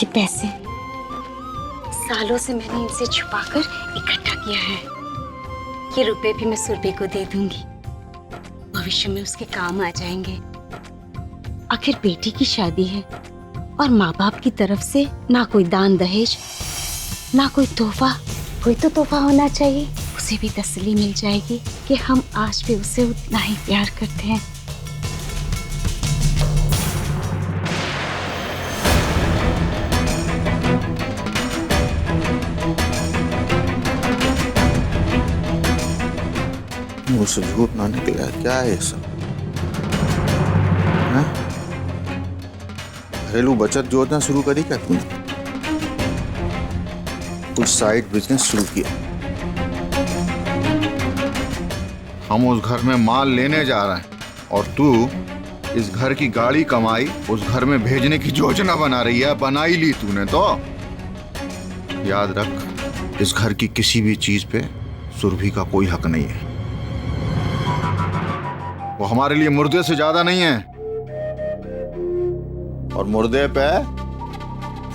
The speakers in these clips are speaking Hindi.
ये पैसे सालों से मैंने इनसे छुपाकर इकट्ठा किया है। ये रुपए भी मैं सुरभि को दे दूंगी, भविष्य में उसके काम आ जाएंगे। आखिर बेटी की शादी है और माँ बाप की तरफ से ना कोई दान दहेज ना कोई तोहफा। कोई तो तोहफा होना चाहिए, उसे भी तसल्ली मिल जाएगी कि हम आज भी उसे उतना ही प्यार करते हैं। मुझसे झूठ ना निकला, क्या है ये सब? घरेलू बचत योजना शुरू करी क्या तुमने? कुछ साइड बिजनेस शुरू किया? हम उस घर में माल लेने जा रहे हैं और तू इस घर की गाड़ी कमाई उस घर में भेजने की योजना बना रही है। बना ही ली तूने तो। याद रख, इस घर की किसी भी चीज पे सुरभि का कोई हक नहीं है। वो हमारे लिए मुर्दे से ज्यादा नहीं है, और मुर्दे पे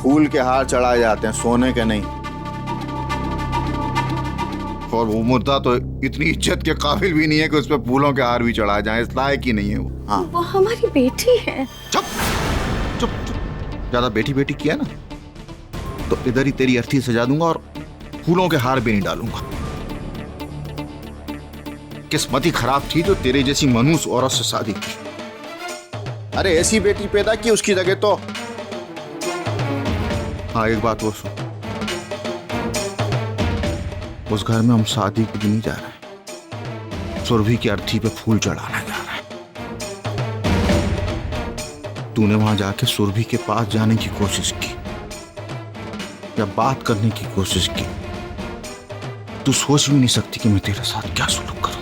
फूल के हार चढ़ाए जाते हैं, सोने के नहीं। और वो मुर्दा तो इतनी इज्जत के काबिल भी नहीं है कि उस पे फूलों के हार भी चढ़ाए जाएं, इस लायक ही नहीं है वो। हाँ, वो हमारी बेटी है। चुप चुप चुप। ज्यादा बेटी बेटी किया ना तो इधर ही तेरी अर्थी सजा दूंगा और फूलों के हार भी नहीं डालूंगा। किस्मत ही खराब थी जो तेरे जैसी मनूस औरत से शादी की। अरे ऐसी बेटी पैदा की उसकी जगह तो। हाँ, एक बात वो सुन, उस घर में हम शादी के लिए नहीं जा रहे, सुरभि की अर्थी पे फूल चढ़ाने जा रहे हैं। तूने वहां जाके सुरभि के पास जाने की कोशिश की या बात करने की कोशिश की, तू सोच भी नहीं सकती कि मैं तेरे साथ क्या सुलूक करूंगा।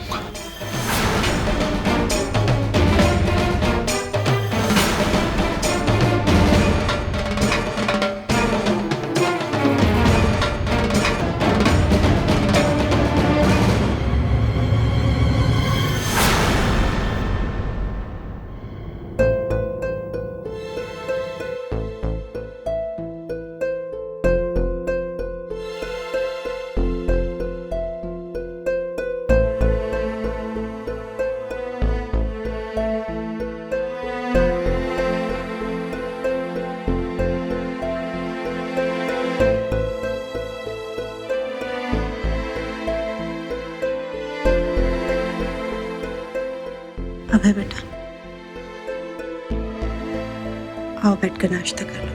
अभय बेटा, आओ बैठकर नाश्ता कर लो।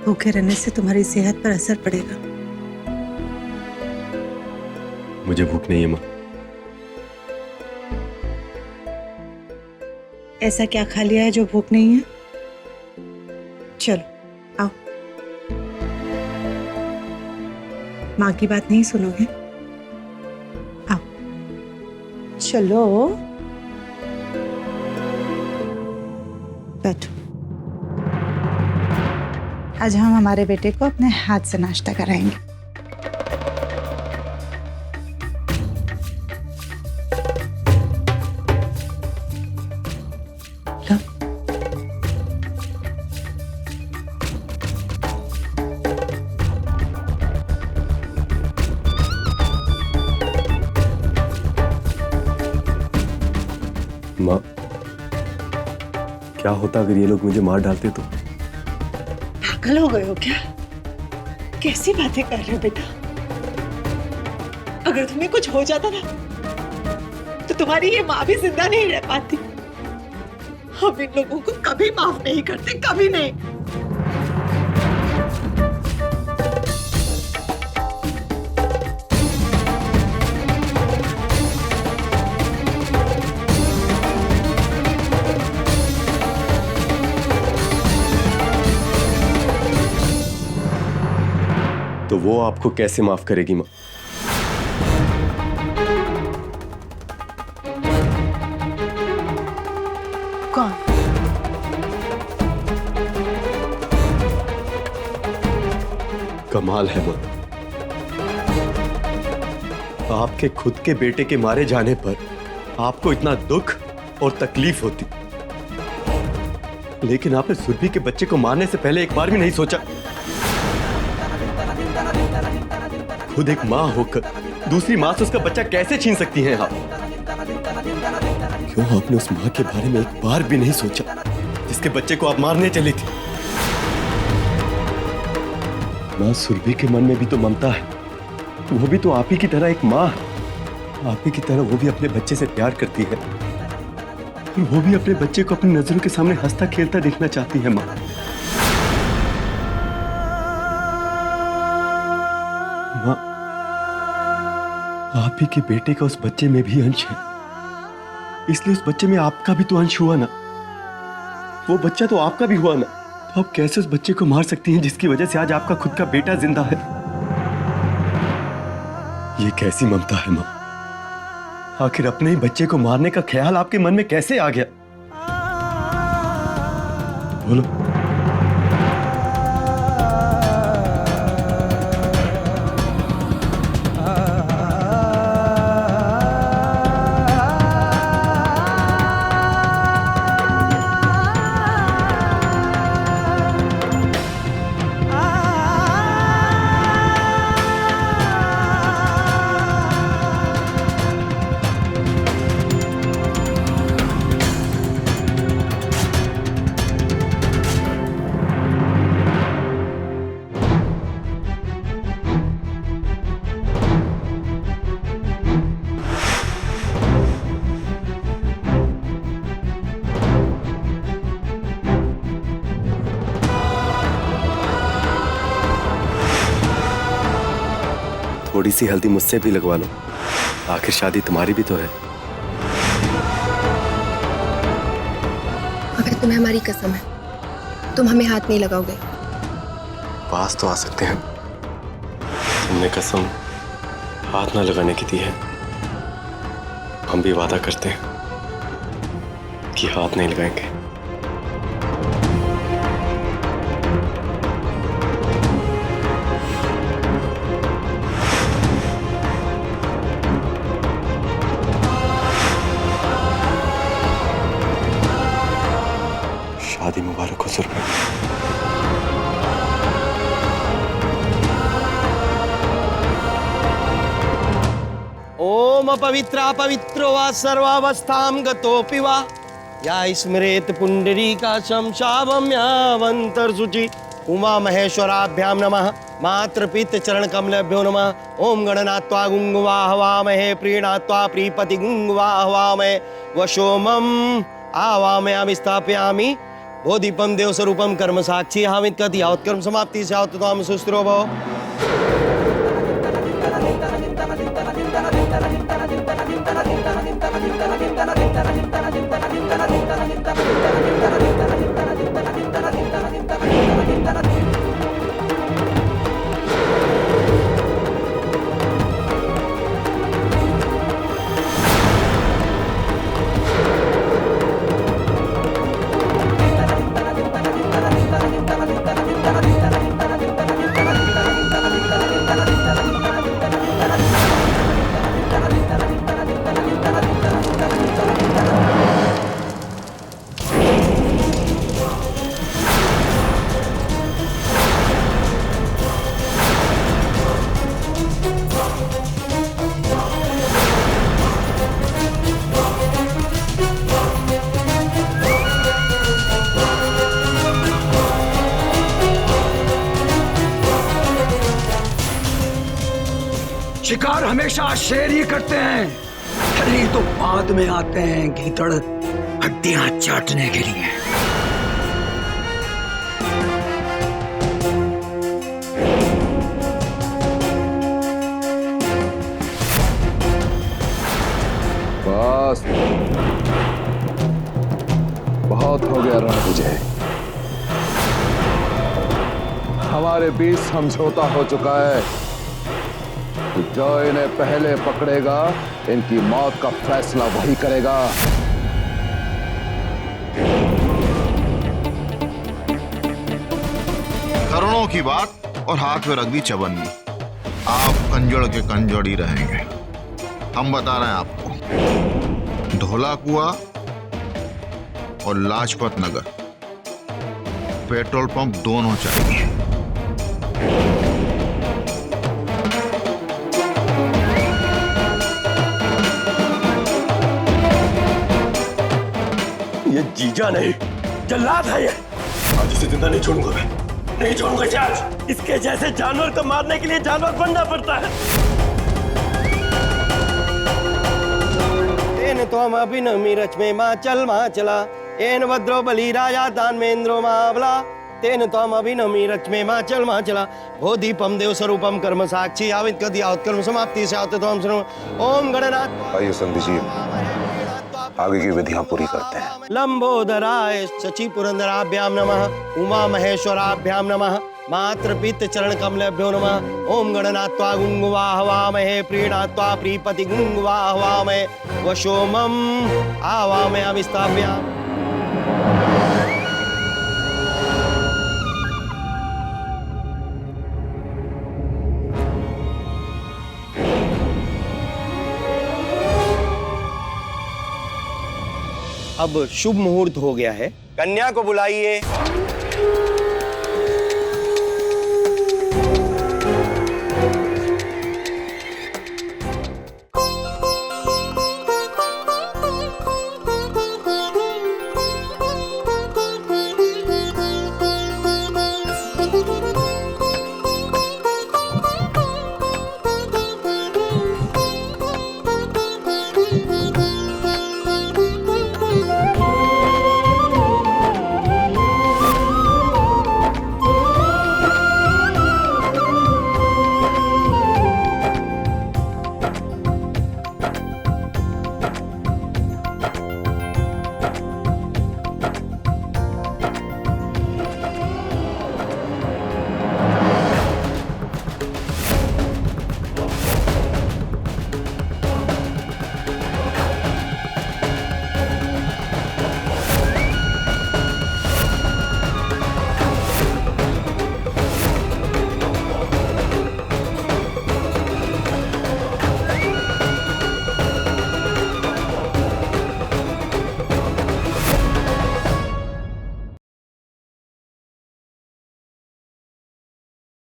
भूखे रहने से तुम्हारी सेहत पर असर पड़ेगा। मुझे भूख नहीं है माँ। ऐसा क्या खा लिया है जो भूख नहीं है? चलो आओ। माँ की बात नहीं सुनोगे? आओ चलो बैठो। आज हम हमारे बेटे को अपने हाथ से नाश्ता कराएंगे। लो। माँ, क्या होता अगर ये लोग मुझे मार डालते तो? पागल हो गए हो क्या? कैसी बातें कर रहे हो बेटा? अगर तुम्हें कुछ हो जाता ना तो तुम्हारी ये माँ भी जिंदा नहीं रह पाती। हम इन लोगों को कभी माफ नहीं करते, कभी नहीं। तो वो आपको कैसे माफ करेगी माँ? कौन? कमाल है माँ, आपके खुद के बेटे के मारे जाने पर आपको इतना दुख और तकलीफ होती, लेकिन आपने सुरभि के बच्चे को मारने से पहले एक बार भी नहीं सोचा। खुद एक माँ होकर दूसरी माँ से उसका बच्चा कैसे छीन सकती हैं आप? क्यों आपने उस माँ के बारे में एक बार भी नहीं सोचा जिसके बच्चे को आप मारने चली थी? माँ सुरभि के मन में भी तो ममता है, वो भी तो आप ही की तरह एक माँ है। आप ही की तरह वो भी अपने बच्चे से प्यार करती है और वो भी अपने बच्चे को अपनी नजरों के सामने हंसता खेलता देखना चाहती है। माँ माँ, आप ही के बेटे का उस बच्चे में भी अंश है, इसलिए उस बच्चे में आपका भी तो अंश हुआ ना। वो बच्चा तो आपका भी हुआ ना, तो आप कैसे उस बच्चे को मार सकती हैं जिसकी वजह से आज आपका खुद का बेटा जिंदा है? ये कैसी ममता है माँ? आखिर अपने ही बच्चे को मारने का ख्याल आपके मन में कैसे आ गया? बोलो। थोड़ी सी हल्दी मुझसे भी लगवा लो, आखिर शादी तुम्हारी भी तो है। अगर तुम्हें हमारी कसम है, तुम हमें हाथ नहीं लगाओगे। पास तो आ सकते हैं, तुमने कसम हाथ ना लगाने की दी है, हम भी वादा करते हैं कि हाथ नहीं लगाएंगे। शादी मुबारक हो सुरभि। ओम अपवित्रा पवित्रो वा सर्वावस्थां गतोऽपि वा या स्मरेत पुंडरीकाक्षं शावम्यावन्तर्शुचि। उमा महेश्वराभ्यां नमः। मातृपित चरण कमलेभ्यो नमः। ओम गणनात्वा गुंगवाहवामहे प्रीणात्वा प्रीपति गुंगवाहवामहे वशोमम आवामयामि स्थापयामि बोधिपम देवस्वरूपम कर्म साक्षी हामिद कति यावत् कर्म समाप्ति स्यात् त्वां सुस्थिरो भव। शिकार हमेशा शेर ही करते हैं, हरी तो बाद में आते हैं गीदड़ हड्डियां चाटने के लिए। बस बहुत हो गया रण विजय, हमारे बीच समझौता हो चुका है। जो इन्हें पहले पकड़ेगा इनकी मौत का फैसला वही करेगा। करोड़ों की बात और हाथ में रख दी चवन्नी। आप कंजड़ के कंजड़ ही रहेंगे। हम बता रहे हैं आपको, धौला कुआं और लाजपत नगर पेट्रोल पंप दोनों चाहिए। ये जीजा नहीं, जल्लाद है ये। आज इसे जिंदा नहीं छोड़ूंगा मैं, नहीं छोड़ूंगा इसे आज। इसके जैसे जानवर को मारने के लिए जानवर बनना पड़ता है। तेन तो हम अभिनमी रच में माँ चला एन भद्रो बलि राजा दानवेंद्रो मावला तेन तो हम अभिनमी रच में माँ चला भो दीपम देव स्वरूपम कर्म साक्षी आवित कदी आवत कर्म समाप्ति से आवते तो हम सुनो ओम गणनाथ। आइए संधि जी, आगे की विधियां पूरी करते हैं। लंबोदराय शचि पुरंदराभ्याम नमः उमा महेश्वराभ्याम नमः मात्र पित्त चरण कमलेभ्यो नमः ओम गणनात्वा गुंगवा हवामहे प्रीणात्वा प्रीपति गुंगवा हवामहे वशोमम आवामहे अविस्थाप्याम। अब शुभ मुहूर्त हो गया है, कन्या को बुलाइए।